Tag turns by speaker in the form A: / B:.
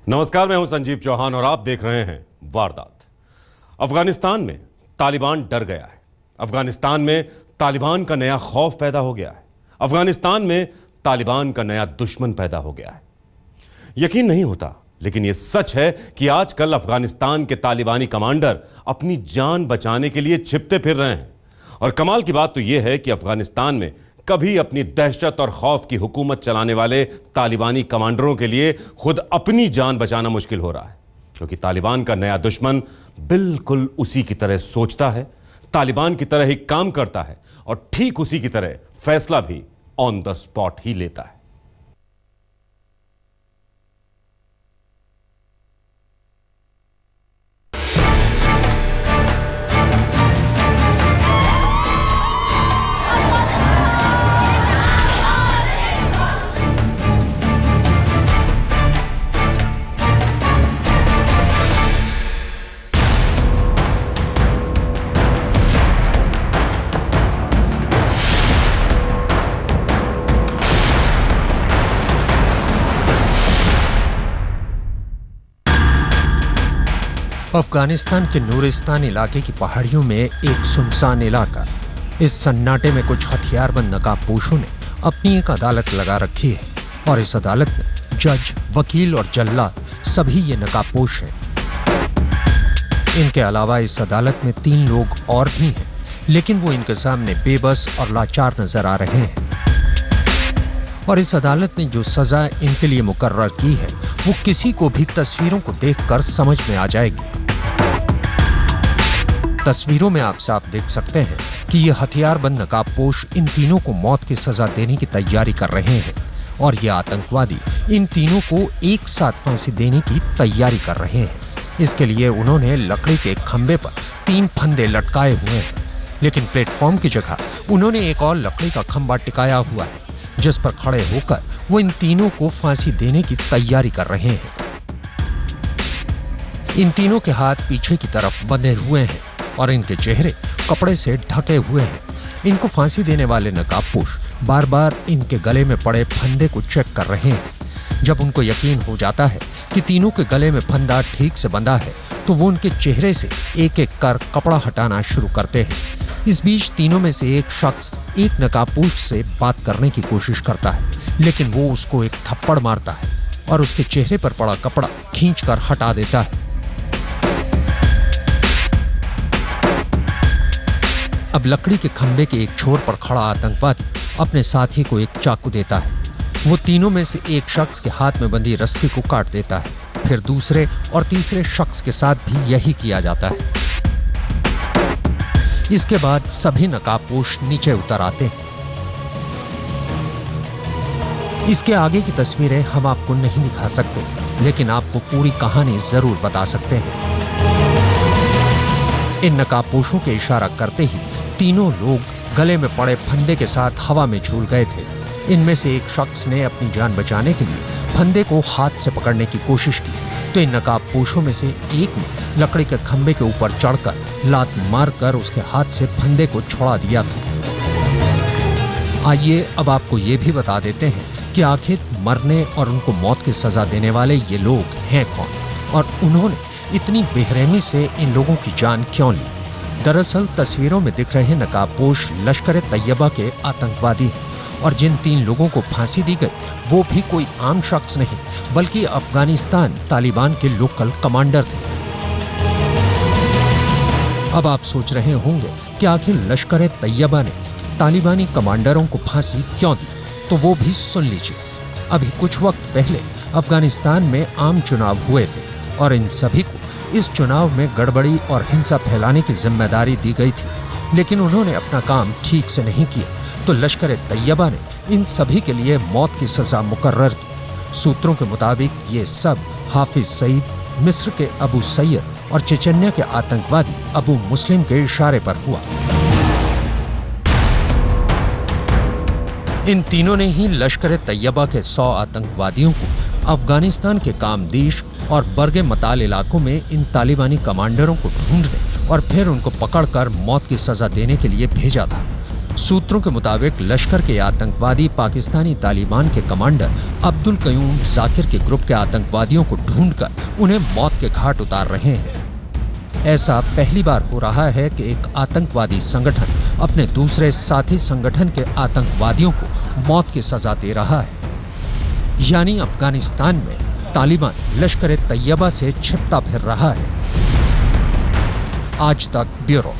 A: नमस्कार, मैं हूं संजीव चौहान और आप देख रहे हैं वारदात। अफगानिस्तान में तालिबान डर गया है। अफगानिस्तान में तालिबान का नया खौफ पैदा हो गया है। अफगानिस्तान में तालिबान का नया दुश्मन पैदा हो गया है। यकीन नहीं होता, लेकिन यह सच है कि आजकल अफगानिस्तान के तालिबानी कमांडर अपनी जान बचाने के लिए छिपते फिर रहे हैं। और कमाल की बात तो यह है कि अफगानिस्तान में कभी अपनी दहशत और खौफ की हुकूमत चलाने वाले तालिबानी कमांडरों के लिए खुद अपनी जान बचाना मुश्किल हो रहा है, क्योंकि तालिबान का नया दुश्मन बिल्कुल उसी की तरह सोचता है, तालिबान की तरह ही काम करता है और ठीक उसी की तरह फैसला भी ऑन द स्पॉट ही लेता है।
B: अफगानिस्तान के नूरिस्तान इलाके की पहाड़ियों में एक सुनसान इलाका। इस सन्नाटे में कुछ हथियारबंद नकाबपोशों ने अपनी एक अदालत लगा रखी है और इस अदालत में जज, वकील और जल्लाद सभी ये नकाबपोश हैं। इनके अलावा इस अदालत में 3 लोग और भी हैं, लेकिन वो इनके सामने बेबस और लाचार नजर आ रहे हैं। और इस अदालत ने जो सजा इनके लिए मुकर्रर की है वो किसी को भी तस्वीरों को देखकर समझ में आ जाएगी। तस्वीरों में आप साफ देख सकते हैं कि ये हथियारबंद नकाबपोश इन तीनों को मौत की सजा देने की तैयारी कर रहे हैं और ये आतंकवादी इन तीनों को एक साथ फांसी देने की तैयारी कर रहे हैं। इसके लिए उन्होंने लकड़ी के खंभे पर 3 फंदे लटकाए हुए हैं, लेकिन प्लेटफॉर्म की जगह उन्होंने एक और लकड़ी का खंभा टिकाया हुआ है, जिस पर खड़े होकर वो इन तीनों को फांसी देने की तैयारी कर रहे हैं। इन तीनों के हाथ पीछे की तरफ बंधे हुए हैं और इनके चेहरे कपड़े से ढके हुए हैं। इनको फांसी देने वाले नकाबपोश बार बार इनके गले में पड़े फंदे को चेक कर रहे हैं। जब उनको यकीन हो जाता है कि तीनों के गले में फंदा ठीक से बंधा है, तो वो उनके चेहरे से एक एक कर कपड़ा हटाना शुरू करते हैं। इस बीच तीनों में से एक शख्स एक नकाबपोश से बात करने की कोशिश करता है, लेकिन वो उसको एक थप्पड़ मारता है और उसके चेहरे पर पड़ा कपड़ा खींचकर हटा देता है। अब लकड़ी के खंभे के एक छोर पर खड़ा आतंकवादी अपने साथी को एक चाकू देता है। वो तीनों में से एक शख्स के हाथ में बंधी रस्सी को काट देता है। फिर दूसरे और तीसरे शख्स के साथ भी यही किया जाता है। इसके बाद सभी नकाबपोश नीचे उतर आते हैं। इसके आगे की तस्वीरें हम आपको नहीं दिखा सकते, लेकिन आपको पूरी कहानी जरूर बता सकते हैं। इन नकाबपोशों के इशारा करते ही तीनों लोग गले में पड़े फंदे के साथ हवा में झूल गए थे। इनमें से एक शख्स ने अपनी जान बचाने के लिए फंदे को हाथ से पकड़ने की कोशिश की, तो इन नकाबपोशों में से एक ने लकड़ी के खंभे के ऊपर चढ़कर लात मारकर उसके हाथ से फंदे को छुड़ा दिया था। आइए अब आपको ये भी बता देते हैं कि आखिर मरने और उनको मौत की सजा देने वाले ये लोग हैं कौन और उन्होंने इतनी बेरहमी से इन लोगों की जान क्यों ली। दरअसल तस्वीरों में दिख रहे नकाबपोश लश्कर तैयबा के आतंकवादी हैं और जिन 3 लोगों को फांसी दी गई वो भी कोई आम शख्स नहीं, बल्कि अफगानिस्तान तालिबान के लोकल कमांडर थे। अब आप सोच रहे होंगे कि आखिर लश्कर तैयबा ने तालिबानी कमांडरों को फांसी क्यों दी, तो वो भी सुन लीजिए। अभी कुछ वक्त पहले अफगानिस्तान में आम चुनाव हुए थे और इन सभी को इस चुनाव में गड़बड़ी और हिंसा फैलाने की जिम्मेदारी दी गई थी, लेकिन उन्होंने अपना काम ठीक से नहीं किया, तो लश्कर तैयबा ने इन सभी के लिए मौत की सजा मुकर्रर की। सूत्रों के मुताबिक ये सब हाफिज सईद, मिस्र के अबू सैयद और चेचन्या के आतंकवादी अबू मुस्लिम के इशारे पर हुआ। इन तीनों ने ही लश्कर तैयबा के 100 आतंकवादियों को अफगानिस्तान के कामदीश और बर्गे मताल इलाकों में इन तालिबानी कमांडरों को ढूंढने और फिर उनको पकड़कर मौत की सजा देने के लिए भेजा था। सूत्रों के मुताबिक लश्कर के आतंकवादी पाकिस्तानी तालिबान के कमांडर अब्दुल कयूम जाकिर के ग्रुप के आतंकवादियों को ढूंढकर उन्हें मौत के घाट उतार रहे हैं। ऐसा पहली बार हो रहा है कि एक आतंकवादी संगठन अपने दूसरे साथी संगठन के आतंकवादियों को मौत की सजा दे रहा है। यानी अफगानिस्तान में तालिबान लश्कर-ए-तैयबा से छिपता फिर रहा है। आज तक ब्यूरो।